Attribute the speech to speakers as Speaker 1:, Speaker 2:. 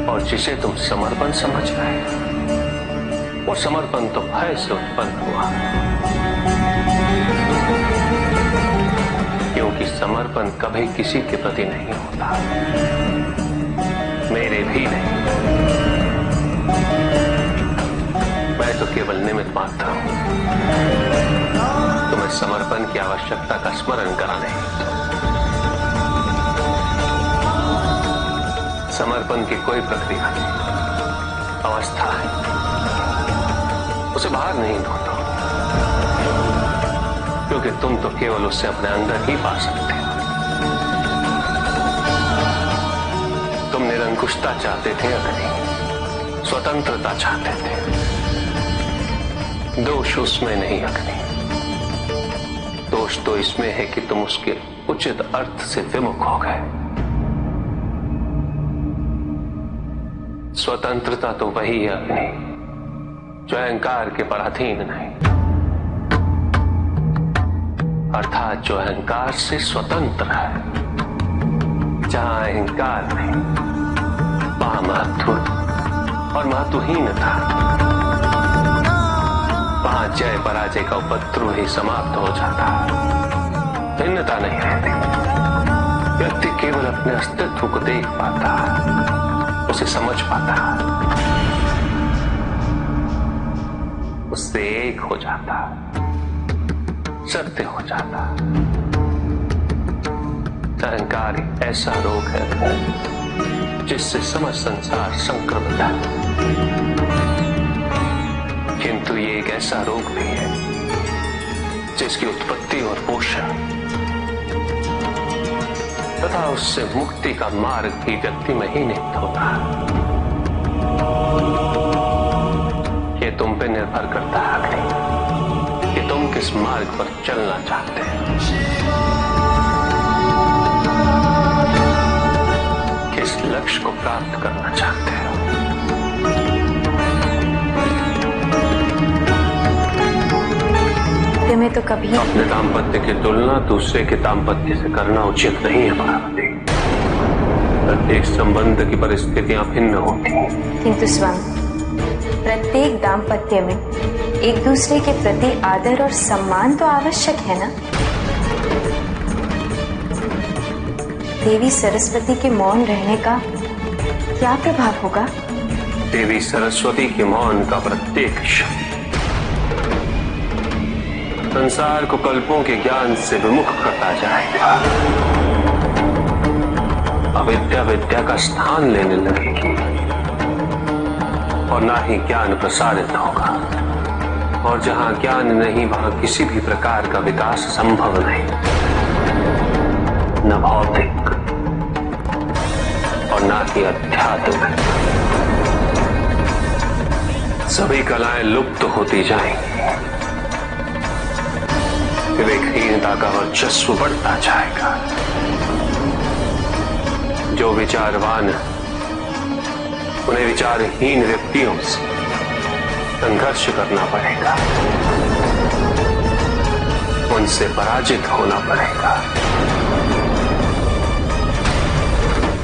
Speaker 1: और जिसे तुम समर्पण समझ रहे हो, वो समर्पण तो भय से उत्पन्न हुआ, क्योंकि समर्पण कभी किसी के प्रति नहीं होता, मेरे भी नहीं। मैं तो केवल निमित्त मात्र हूं, तुम्हें समर्पण की आवश्यकता का स्मरण कराने हेतु। समर्पण की कोई प्रक्रिया नहीं, अवस्था है, उसे बाहर नहीं ढूंढो, क्योंकि तुम तो केवल उसे अपने अंदर ही पा सकते हो। तुम निरंकुशता चाहते थे अग्नि, स्वतंत्रता चाहते थे। दोष उसमें नहीं अग्नि, दोष तो इसमें है कि तुम उसके उचित अर्थ से विमुख हो गए। स्वतंत्रता तो वही है अग्नि जो अहंकार के पराधीन नहीं, अर्थात जो अहंकार से स्वतंत्र है। जहां अहंकार नहीं, वहां महत्व और महत्वहीनता, वहां जय पराजय का उपद्रव ही समाप्त हो जाता, भिन्नता नहीं रहती। व्यक्ति केवल अपने अस्तित्व को देख पाता, उसे समझ पाता, उससे एक हो जाता, सत्य हो जाता। अहंकार ऐसा रोग है जिससे समस्त संसार संक्रमित है, किंतु ये एक ऐसा रोग भी है जिसकी उत्पत्ति और पोषण तथा उससे मुक्ति का मार्ग भी व्यक्ति में ही निहित होता है। ये तुम पे निर्भर करता है कि तुम किस मार्ग पर चलना चाहते हैं, किस लक्ष्य को प्राप्त करना चाहते हो।
Speaker 2: में तो कभी
Speaker 1: अपने दाम्पत्य की तुलना दूसरे के दाम्पत्य से करना उचित नहीं है पार्वती। प्रत्येक संबंध की परिस्थितियां भिन्न होती हैं।
Speaker 2: किंतु स्वामी, प्रत्येक दाम्पत्य में एक दूसरे के प्रति आदर और सम्मान तो आवश्यक है ना। देवी सरस्वती के मौन रहने का क्या प्रभाव होगा?
Speaker 1: देवी सरस्वती के मौन का प्रत्येक शब्द संसार को कल्पों के ज्ञान से विमुख करता जाएगा। अविद्या विद्या का स्थान लेने लगेगी और ना ही ज्ञान प्रसारित होगा, और जहां ज्ञान नहीं वहां किसी भी प्रकार का विकास संभव नहीं, न भौतिक और ना ही आध्यात्मिक। सभी कलाएं लुप्त होती जाएंगी, विवेकहीनता का वर्चस्व बढ़ता जाएगा। जो विचारवान उन्हें विचारहीन व्यक्तियों से संघर्ष करना पड़ेगा, उनसे पराजित होना पड़ेगा।